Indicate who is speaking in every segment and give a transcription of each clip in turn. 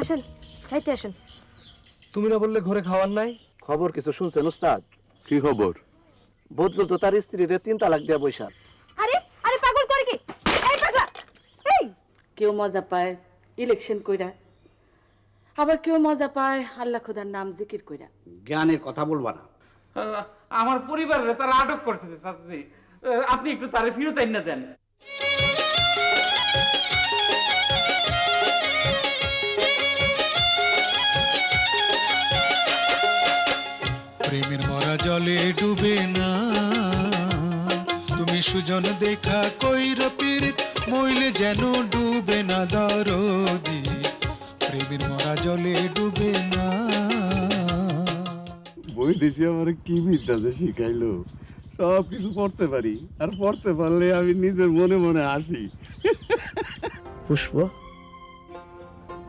Speaker 1: আসেন খাইতে আসেন।
Speaker 2: তুমি না বললে ঘরে খাওয়ার নাই?
Speaker 3: খবর কিছু শুনছেন উস্তাদ?
Speaker 4: কি খবর?
Speaker 3: বদরুল তো তার স্ত্রীরে 3 তালাক দেয়া বৈশা।
Speaker 1: আরে আরে পাগল করে কি? এই পাগলা, এই
Speaker 5: কেউ মজা পায় ইলেকশন কইরা, আবার কেউ মজা পায় আল্লাহ খোদার নাম জিকির কইরা।
Speaker 6: জ্ঞানের কথা বলবা না।
Speaker 7: আমার পরিবারের তারা আটক করছে চাচি, আপনি একটু তারে ফিরত এনে দেন।
Speaker 8: প্রেমের মরা জলে ডুবে না, তুমি সুজন দেখা কইর পীড়িত, মইলে যেন ডুবে না দরদি, প্রেমের মরা জলে ডুবে না।
Speaker 4: বই দেশে আমার কি বিদ্যা যে শিখাইলো, সব কিছু পড়তে পারি, আর পড়তে পারলে আমি নিজের মনে মনে হাসি।
Speaker 3: পুষ্প,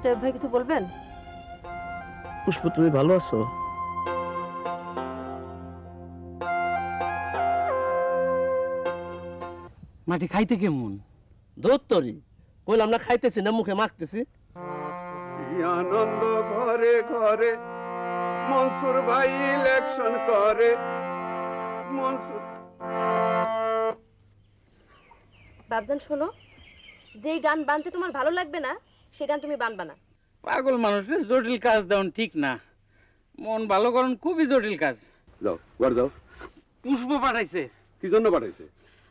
Speaker 1: তো ভাই কিছু বলবেন?
Speaker 3: পুষ্প তুমি ভালো আছো?
Speaker 7: মাটি খাইতে কেমন?
Speaker 3: দত্তরি কইলাম না খাইতেছি না, মুখে মাখতেছি।
Speaker 4: কি আনন্দ ঘরে ঘরে, মনসুর ভাই ইলেকশন করে। মনসুর
Speaker 1: বাবজান শোনো, যেই গান বানতে তোমার ভালো লাগবে না সেই গান তুমি বানবা না।
Speaker 7: পাগল মানুষের জটিল কাজ দেওয়ান ঠিক না, মন ভালো করুন খুবই জটিল কাজ।
Speaker 4: যাও ঘর যাও।
Speaker 7: পুষ্প পাঠাইছে।
Speaker 4: কি জন্য পাঠাইছে?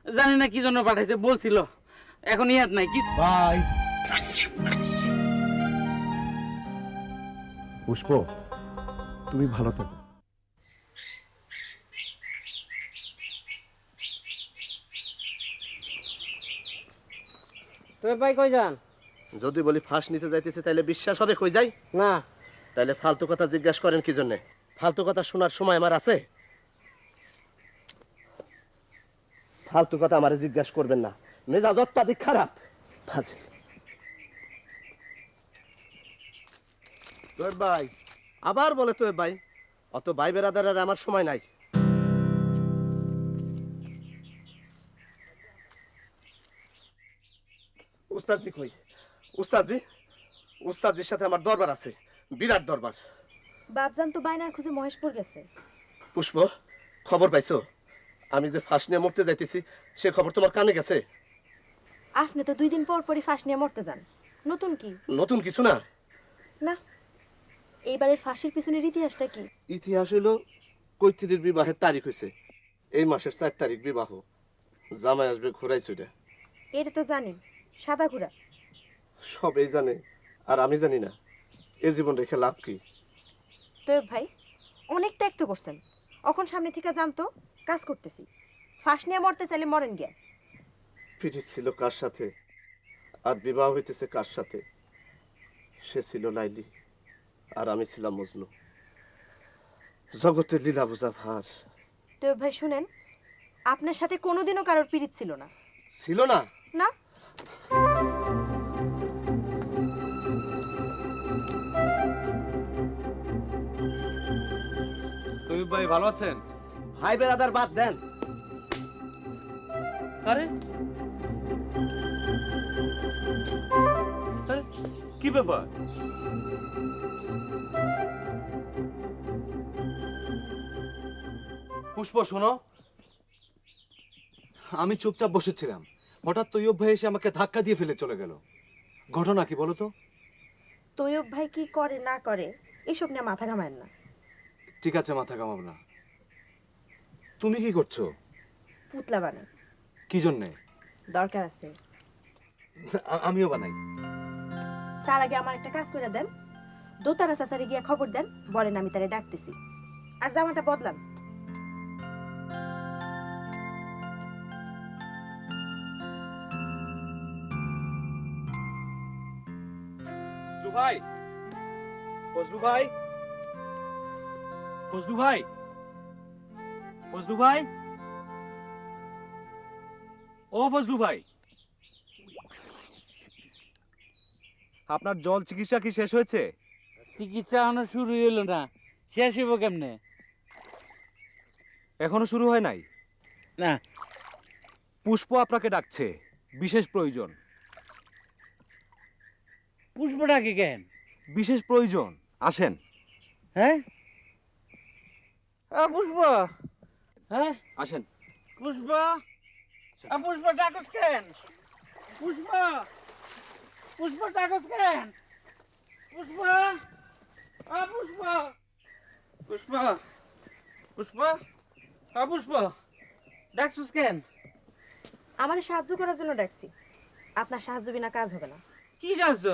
Speaker 7: জানি না কি জন্য পাঠাইছে, বলছিল এখন ইয়াদ নাই কি।
Speaker 2: ভাই পুষ্প, তুমি ভালো থাকো।
Speaker 9: তবে ভাই কই যান?
Speaker 3: যদি বলি ফাঁস নিতে যাইতেছে তাহলে বিশ্বাস হবে? কই যাই
Speaker 9: না
Speaker 3: তাহলে ফালতু কথা জিজ্ঞাসা করেন কি জন্যে? ফালতু কথা শোনার সময় আমার আছে? ফালতু কথা আমারে জিজ্ঞাসা করবেন না, মেজাজ অত্যাধিক খারাপ। ফাজিল। তোর ভাই আবার বলে তোর ভাই, অত ভাই বেরাদারের আমার সময় নাই। উস্তাদজি কই? উস্তাদজি, উস্তাদজির সাথে আমার দরবার আছে, বিরাট দরবার।
Speaker 1: বাবজান তো বাইনার খুঁজে মহেশপুর গেছে।
Speaker 3: পুষ্প, খবর পাইছো? আমি যে ফাঁস নিয়ে মরতে যাইতেছি সে খবর তোমার কানে গেছে?
Speaker 1: আপনি তো 2 দিন পর পরই ফাঁস নিয়ে মরতে যান, নতুন কি?
Speaker 3: নতুন কিছু না।
Speaker 1: না, এইবারের ফাঁসির পিছনের ইতিহাসটা কি?
Speaker 3: ইতিহাস হইল কৈত্রীর বিবাহের তারিখ হয়েছে এই মাসের 4 তারিখ বিবাহ। জামাই আসবে ঘোরাই চড়ে।
Speaker 1: এটা তো জানি, সাদা ঘোড়া।
Speaker 3: সবাই জানে আর আমি জানি না, এ জীবন রেখে লাভ কি?
Speaker 1: তো ভাই অনেক ত্যাগ তো করছেন, এখন সামনে থেকে জানতো কাজ করতেছি। ফাঁস নিয়ে মরতে চাইলে মরেন গিয়া।
Speaker 3: পিঠিত ছিল কার সাথে আর বিবাহ হইতেছে কার সাথে? সে ছিল লাইলি আর আমি ছিলাম মজনু। জগতের লীলা বোঝা ভার।
Speaker 1: তো ভাই শুনেন, আপনার সাথে কোনোদিনও কারোর পীড়িত ছিল না।
Speaker 3: ছিল না?
Speaker 1: না।
Speaker 2: তুমি ভাই ভালো আছেন?
Speaker 3: ভাই বেরাদার বাদ দেন।
Speaker 2: আরে আরে কি ব্যাপার? পুষ্প শোনো, আমি চুপচাপ বসেছিলাম, হঠাৎ তৈয়ব ভাই এসে আমাকে ধাক্কা দিয়ে ফেলে চলে গেল। ঘটনা কি বলো তো?
Speaker 1: তৈয়ব ভাই কি করে না করে এসব নিয়ে মাথা ঘামায়েন না।
Speaker 2: ঠিক আছে, মাথা ঘামাবো না। তুমি কি করছো?
Speaker 1: পুতলা বানাই।
Speaker 2: কি জন্যে?
Speaker 1: দরকার আছে।
Speaker 2: আমিও বানাই।
Speaker 1: তার আগে আমার একটা কাজ করে দেন, দোতারা চাচারে গিয়া খবর দেন, বলেন আমি তারে ডাকতেছি, আর জামাটা বদলান।
Speaker 2: ভাই, ফজলু ভাই, ফজলু ভাই, ফজলু ভাই, ও ফজলু ভাই, আপনার জল চিকিৎসা কি শেষ হয়েছে?
Speaker 7: চিকিৎসা এখনো শুরু হইল না, শেষ হইব কেমনে?
Speaker 2: এখনো শুরু হয় নাই?
Speaker 7: না।
Speaker 2: পুষ্প আপনাকে ডাকছে, বিশেষ প্রয়োজন।
Speaker 7: পুষ্পটা কি কেন?
Speaker 2: বিশেষ প্রয়োজন, আসেন।
Speaker 7: হ্যাঁ পুষ্প, হ্যাঁ
Speaker 2: আসেন।
Speaker 7: পুষ্প, পুষ্প ডাকস কেন? পুষ্প, পুষ্প ডাকস কেন? পুষ্প, পুষ্প, পুষ্প, পুষ্প, পুষ্প ডাকছিস কেন?
Speaker 1: আমার সাহায্য করার জন্য ডাকছি। আপনার সাহায্য বিনা কাজ হবে না।
Speaker 7: কি সাহায্য?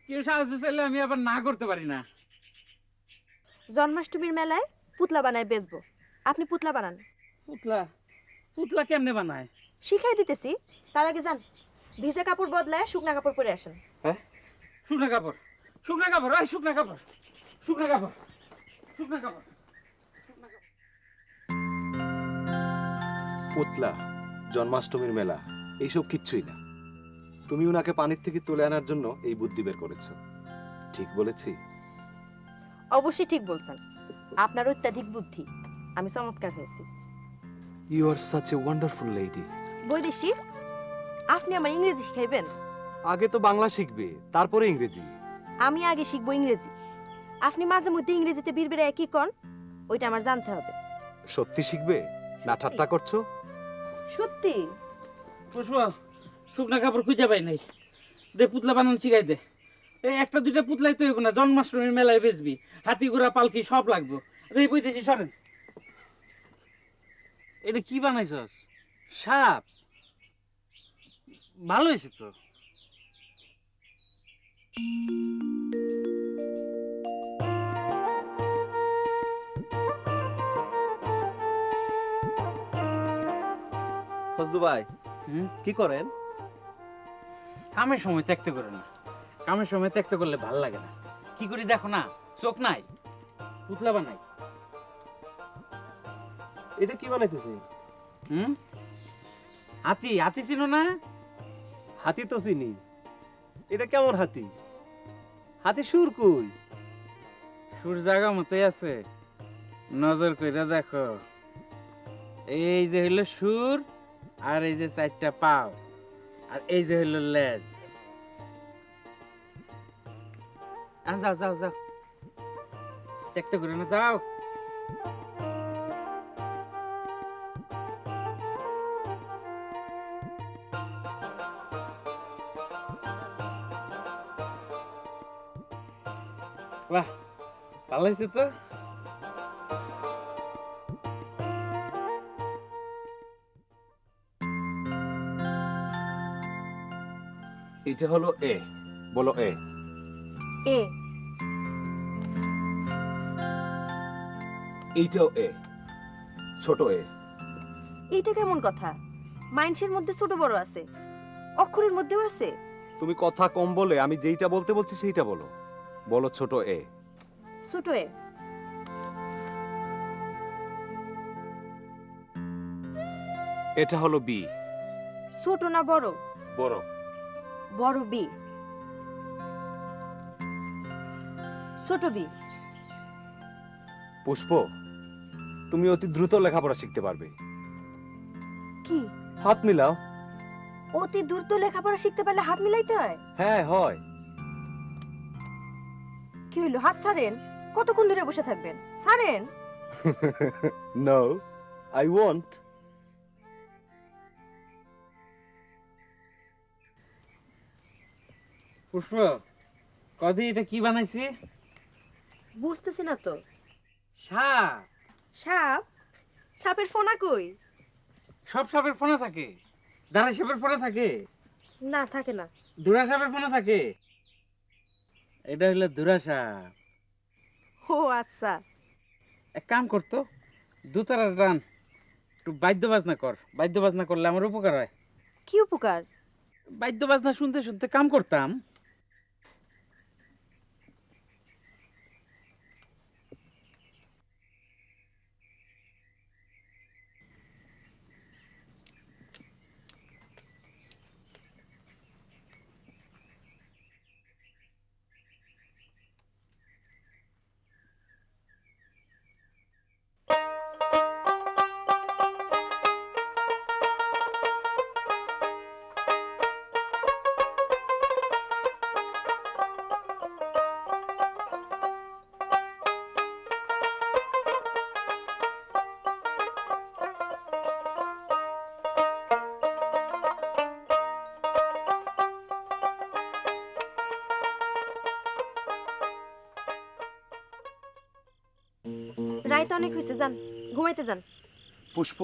Speaker 7: কেউ সাহায্য চাইলে আমি আবার না করতে পারি না।
Speaker 1: জন্মাষ্টমীর মেলায় পুতলা বানায় বেচবো, আপনি পুতলা বানান।
Speaker 7: পুতলা? পুতলা কেমনে বানায়?
Speaker 1: শিখাই দিতেছি। তার আগে যান, ভিজা কাপড় বদলায় শুকনা কাপড় পরে আসেন।
Speaker 7: হ্যাঁ, শুকনা কাপড়, শুকনা কাপড়, ওই শুকনা কাপড়, শুকনা কাপড়, শুকনা কাপড়।
Speaker 2: পুতলা, জন্মাষ্টমীর মেলা, এইসব কিচ্ছুই না। তুমি ওনাকে পানির থেকে তুলে আনার জন্য এই বুদ্ধি বের করেছো। ঠিক বলেছি?
Speaker 1: অবশ্যই ঠিক বলছেন। আপনার অত্যাধিক বুদ্ধি, আমি চমৎকার হয়েছি।
Speaker 2: You are such a wonderful lady.
Speaker 1: বৈদেশি, আপনি আমার ইংরেজি শিখাইবেন?
Speaker 2: আগে তো বাংলা শিখবে, তারপরে ইংরেজি।
Speaker 1: আমি আগে শিখবো ইংরেজি। আপনি মাঝে মধ্যে ইংরেজিতে বিড়বিড়ে একই কন, ওইটা আমার জানতে হবে।
Speaker 2: সত্যি শিখবে না ঠাট্টা করছো?
Speaker 1: সত্যি?
Speaker 7: পুষ্প, শুকনা কাপড় খুঁজে পাই নাই, দে পুতলা বানানো শিখাই দে। এই একটা দুইটা পুতলাই তো হইব না, জন্মাষ্টমীর মেলায় বেচবি, হাতি ঘোড়া পালকি সব লাগবো। এই বইতেছি, সরেন। এটা কি বানাইছস? সাপ? ভালো হয়েছে তো।
Speaker 3: ফজলু ভাই
Speaker 7: হুম?
Speaker 3: কি করেন?
Speaker 7: কামের সময় ত্যাক্ত করে না, কামের সময় ত্যাক্ত করলে ভাল লাগে না। কি করি দেখো না, চোখ নাই, পুতলা বানাই।
Speaker 3: এটা কি বানাইতেছে?
Speaker 7: হুম? হাতি, হাতি চিনো না?
Speaker 3: হাতি তো চিনি। এটা কেমন হাতি? হাতি সুর কই?
Speaker 7: সুর জায়গা মতোই আছে, নজর কইরা দেখো। এই যে হইলো সুর, আর এই যে চারটা পাও, আর এই যে হইলো লেজ। যাও যাও যাও, দেখতে করে না, যাও। বাহ, ভালো হয়েছে তো।
Speaker 2: এটা হলো এ, বলো এ।
Speaker 1: এ।
Speaker 2: এইটাও এ, ছোট এ।
Speaker 1: এইটা কেমন কথা? মাইন্ডসের মধ্যে ছোট বড় আছে, অক্ষরের মধ্যেও আছে।
Speaker 2: তুমি কথা কম বলে আমি যেইটা বলতে বলছি সেইটা বলো। বলো ছোট এ।
Speaker 1: ছোট এ।
Speaker 2: এটা হলো বি।
Speaker 1: ছোট না বড়?
Speaker 2: বড়।
Speaker 1: বড় বি। ছোট বি।
Speaker 2: পুষ্প, তুমি অতি দ্রুত লেখাপড়া শিখতে পারবে।
Speaker 1: কি?
Speaker 2: হাত মিলাও।
Speaker 1: অতি দ্রুত লেখাপড়া শিখতে পারলে হাত মিলাইতে হয়?
Speaker 2: হ্যাঁ হয়।
Speaker 1: কি হইলো, হাত ছাড়েন। কতক্ষণ ধরে বসে থাকবেন? ছাড়েন।
Speaker 2: No, I want.
Speaker 7: পুষ্প, কদি এটা কি বানাইছি?
Speaker 1: বুঝতেছি না তো।
Speaker 7: সাপ।
Speaker 1: সাপ? সাপের ফোনা কই?
Speaker 7: সব সাপের ফোনা থাকে, দাঁড়া সাপের ফোনা থাকে,
Speaker 1: না থাকে না।
Speaker 7: ধুরা সাপের ফোনা থাকে। এটা হইলো ধুরা সাপ।
Speaker 1: ও আচ্ছা।
Speaker 7: এক কাম করতো, দুতারা রান, একটু বাদ্য বাজনা কর। বাদ্য বাজনা করলে আমার উপকার হয়।
Speaker 1: কি উপকার?
Speaker 7: বাদ্য বাজনা শুনতে শুনতে কাম করতাম।
Speaker 1: রাত অনেক হয়েছে, যান ঘুমাইতে যান।
Speaker 6: পুষ্প,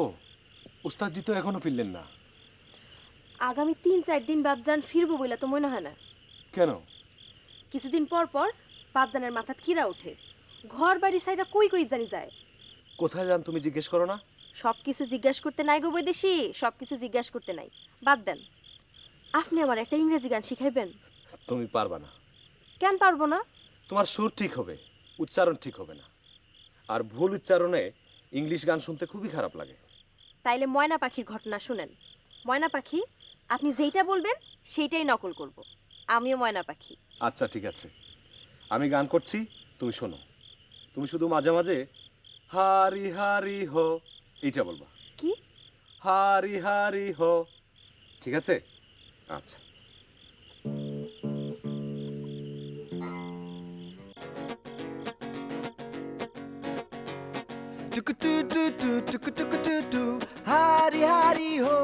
Speaker 6: উস্তাদজি তো এখনো ফিরলেন না।
Speaker 1: আগামী 3-4 দিন বাপজান ফিরবো বইলা তো মনে হয় না।
Speaker 6: কেন?
Speaker 1: কিছুদিন পর পর বাপজানের মাথাত কিরা ওঠে, ঘর বাড়ি সাইডা কই কই জানি যায়।
Speaker 6: কোথায় যান তুমি জিজ্ঞেস করো না?
Speaker 1: সব কিছু জিজ্ঞাসা করতে নাই গো বৈদেশি, সব কিছু জিজ্ঞাসা করতে নাই, বাদ দেন। আপনি আমার একটা ইংরেজি গান শিখাইবেন?
Speaker 6: তুমি পারবা না।
Speaker 1: কেন পারবো না?
Speaker 6: তোমার সুর ঠিক হবে, উচ্চারণ ঠিক হবে না। আর ভুল উচ্চারণে ইংলিশ গান শুনতে খুবই খারাপ লাগে।
Speaker 1: তাইলে ময়না পাখির ঘটনা শুনেন। ময়না পাখি, আপনি যেইটা বলবেন সেইটাই নকল করব। আমিও ময়না পাখি।
Speaker 6: আচ্ছা ঠিক আছে, আমি গান করছি, তুমি শোনো। তুমি শুধু মাঝে মাঝে হারি হারি হো এইটা বলবা।
Speaker 1: কি?
Speaker 6: হারি হারি হো, ঠিক আছে? আচ্ছা।
Speaker 9: Hari hari ho,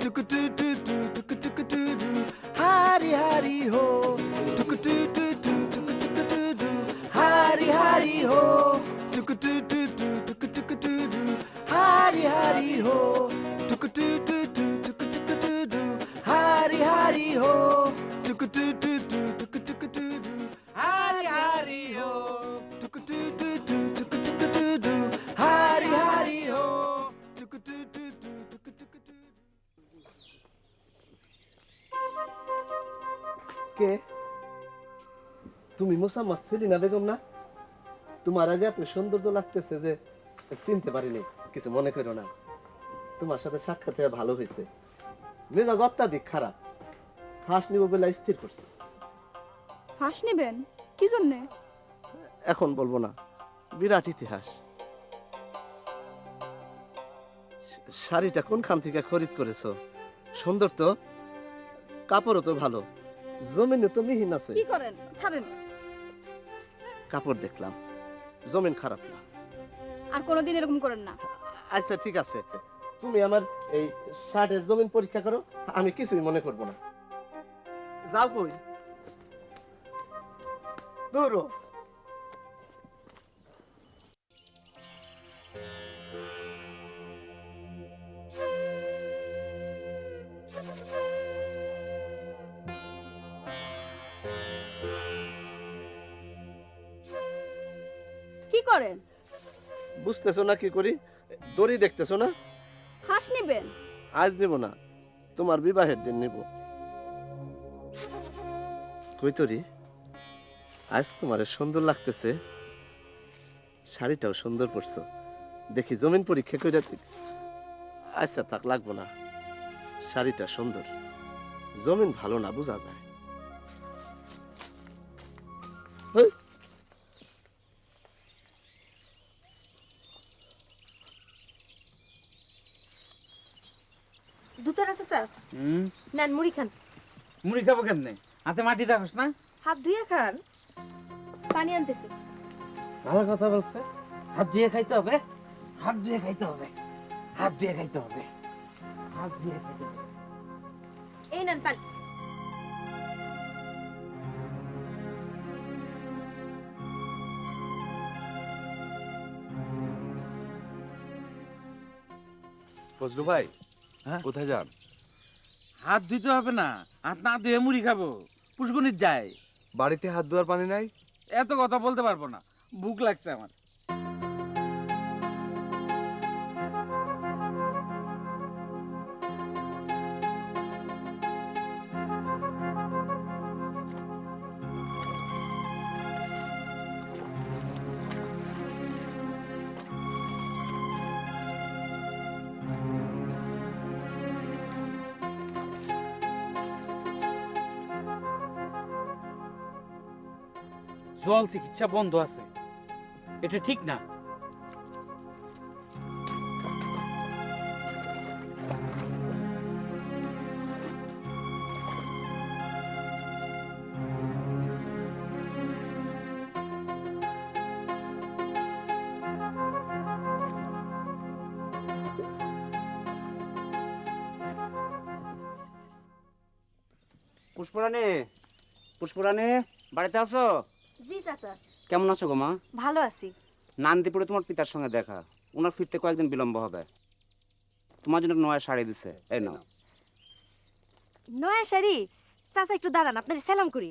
Speaker 9: tuk tuk tuk tuk tuk tuk tuk tuk. Hari hari ho, tuk tuk tuk tuk tuk tuk tuk tuk. Hari hari ho, tuk tuk tuk tuk tuk tuk tuk tuk. Hari hari ho, tuk tuk tuk tuk tuk tuk tuk tuk. Hari hari ho, tuk tuk tuk tuk tuk tuk tuk tuk. Hari hari ho, tuk tuk tuk tuk tuk tuk tuk tuk. Hari hari ho, tuk tuk tuk tuk tuk tuk tuk.
Speaker 3: কে তুমি? মোসাম্মদ সেলিনা বেগম না? তোমার আজ এত সৌন্দর্য লাগতেছে যে চিনতে পারিনি। কিছু মনে করো না, তোমার সাথে সাক্ষাৎ হয়ে ভালো হয়েছে। মেজাজ অত্যাধিক খারাপ, ফাঁস নিব বলে স্থির করছি।
Speaker 10: ফাঁস নেবেন? কি জন্যে?
Speaker 3: এখন বলবো না, বিরাট ইতিহাস। শাড়িটা কোনখান থেকে খরিদ করেছো? সুন্দর তো, কাপড়ও তো ভালো, জমিনে তো মিহিন আছে।
Speaker 10: কি করেন? ছাড়েন।
Speaker 3: কাপড় দেখলাম, জমিন খারাপ না।
Speaker 10: আর কোনোদিন এরকম করেন না।
Speaker 3: আচ্ছা ঠিক আছে, তুমি আমার এই শার্টের জমিন পরীক্ষা করো, আমি কিছুই মনে করব না। যাও কই? দৌড়ো।
Speaker 10: কি করেন?
Speaker 3: বুঝতেছো না কি করি? দড়ি দেখতেছো না?
Speaker 10: ফাঁস নেবেন?
Speaker 3: আজ নেব না, তোমার বিবাহের দিন নেব। কই তরি, আজ তোমার সুন্দর লাগতেছে, শাড়িটাও সুন্দর পরছো। দেখি জমিন পরীক্ষা করে। আচ্ছা থাক, লাগবো না, শাড়িটা সুন্দর, জমিন ভালো না বোঝা যায়। হেই,
Speaker 1: দুধের আছে স্যার,
Speaker 7: হুম,
Speaker 1: নেন মুড়ি খান।
Speaker 7: মুড়ি খাবো কেমনে? হাতে মাটি থাকস না?
Speaker 1: হাত ধুয়ে খান। পানি আনতেছি।
Speaker 7: ভালো কথা বলছে, হাত ধুয়ে খাইতে হবে, হাত ধুয়ে খাইতে হবে, হাত ধুয়ে খাইতে হবে, হাত ধুয়ে খাইতে হবে।
Speaker 1: এই নেন পানি।
Speaker 2: ফজলু ভাই,
Speaker 7: হ্যাঁ?
Speaker 2: কোথায় যান?
Speaker 7: হাত ধুইতে হবে না, হাত না ধুয়ে মুড়ি খাবো, পুষ্কনির যায়।
Speaker 2: বাড়িতে হাত ধোয়ার পানি নাই?
Speaker 7: এত কথা বলতে পারবো না, ভুক লাগছে আমার। জল চিকিৎসা বন্ধ আছে, এটা ঠিক না।
Speaker 11: পুষ্পরানী, পুষ্পরানী, বাড়িতে আছো?
Speaker 1: জি চাচা।
Speaker 11: কেমন আছো গো মা?
Speaker 1: ভালো আছি।
Speaker 11: নান্দিপুরে তোমার পিতার সঙ্গে দেখা, ওনার ফিরতে কয়েকদিন বিলম্ব হবে। তোমার জন্য নয়া শাড়ি দিছে, এই নাও।
Speaker 1: নয়া শাড়ি? চাচা একটু দাঁড়ান, আপনার সালাম করি।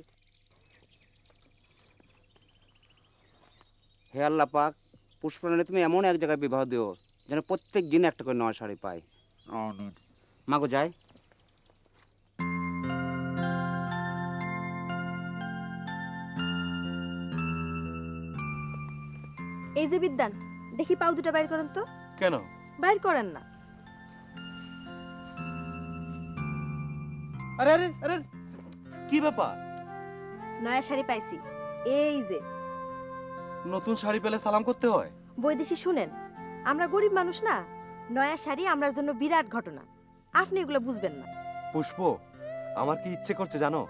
Speaker 11: হে আল্লাহ পাক, পুষ্পরানী তুমি এমন এক জায়গায় বিবাহ দিও যেন প্রত্যেক দিন একটা করে নয়া শাড়ি পায়। মাগো যায়।
Speaker 1: এই যে বিদ্যান, দেখি পাও দুটা বাইর করেন তো।
Speaker 6: কেন?
Speaker 1: বাইর করেন না।
Speaker 6: আরে আরে আরে, কি ব্যাপার?
Speaker 1: নয়া শাড়ি পাইছি, এই যে।
Speaker 6: নতুন শাড়ি পেলে সালাম করতে হয়?
Speaker 1: বৈদেশি শুনেন, আমরা গরিব মানুষ না, নয়া শাড়ি আমরার জন্য বিরাট ঘটনা। আপনি এগুলো বুঝবেন না।
Speaker 6: পুষ্প, আমার কি ইচ্ছে করছে জানো?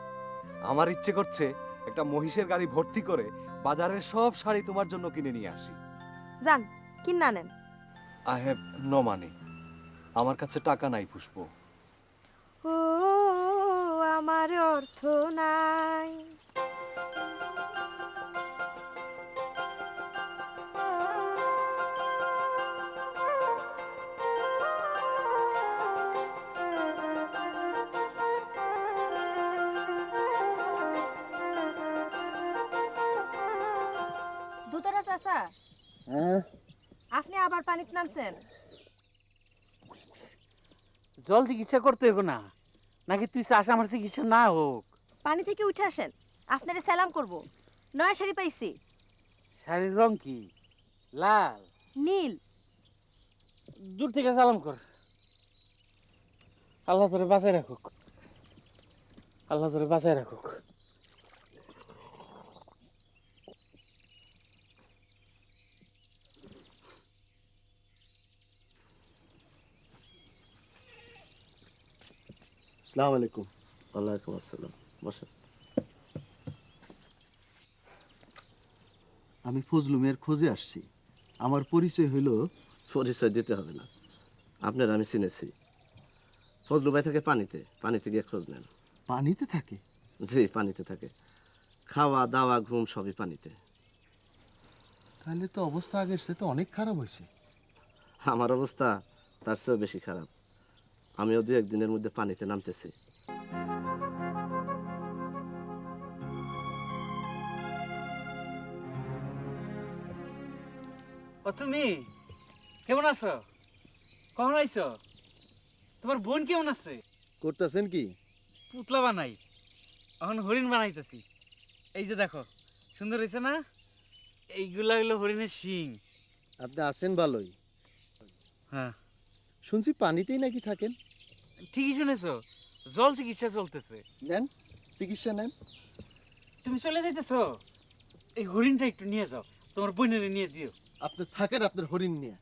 Speaker 6: আমার ইচ্ছে করছে একটা মহিষের গাড়ি ভর্তি করে বাজারের সব শাড়ি তোমার জন্য কিনে নিয়ে আসি।
Speaker 1: যান, কিনা নেন।
Speaker 6: I have no money. আমার কাছে টাকা নাই পুষ্প।
Speaker 1: ও আমার অর্থ নাই। দুতরা চাচা, আপনি আবার পানিতে নামছেন?
Speaker 7: জল চিকিৎসা করতে হবে না নাকি? তুই চাস আমার চিকিৎসা না হোক?
Speaker 1: পানি থেকে উঠে আসেন, আপনারে সালাম করব। নয়া শাড়ি পাইছি।
Speaker 7: শাড়ির রং কি? লাল?
Speaker 1: নীল।
Speaker 7: দূর থেকে সালাম কর। আল্লাহ তোরে বাঁচায় রাখুক, আল্লাহ তোরে বাঁচায় রাখুক।
Speaker 3: আসসালামু আলাইকুম। ওয়ালাইকুম আসসালাম। বসেন। আমি ফজলু মিয়ার খোঁজে আসছি। আমার পরিচয় হইল। পরিচয় দিতে হবে না, আপনার আমি চিনেছি। ফজলু ভাই থাকে পানিতে, পানিতে গিয়ে খোঁজ নেন। পানিতে থাকে? জি, পানিতে থাকে। খাওয়া দাওয়া ঘুম সবই পানিতে। তাহলে তো অবস্থা আগের সাথে অনেক খারাপ হয়েছে। আমার অবস্থা তার চেয়েও বেশি খারাপ। আমিও 2-1 দিনের মধ্যে পানিতে নামতেছি।
Speaker 7: ও তুমি কেমন আছো? কখন আইছো? তোমার বোন কেমন আছে?
Speaker 3: করতেছেন কি?
Speaker 7: পুতলা বানাই, এখন হরিণ বানাইতেছি। এই যে দেখো, সুন্দর হয়েছে না? এইগুলা হইলো হরিণের শিং।
Speaker 3: আপনি আছেন ভালোই।
Speaker 7: হ্যাঁ,
Speaker 3: শুনছি পানিতেই নাকি থাকেন।
Speaker 7: ঠিকই শুনেছো, জল চিকিৎসা চলতেছে।
Speaker 3: নেন, চিকিৎসা নেন।
Speaker 7: তুমি চলে যাইতেছো, এই হরিণটা একটু নিয়ে যাও, তোমার বোনের নিয়ে দিও।
Speaker 3: আপনি থাকেন আপনার হরিণ নিয়ে।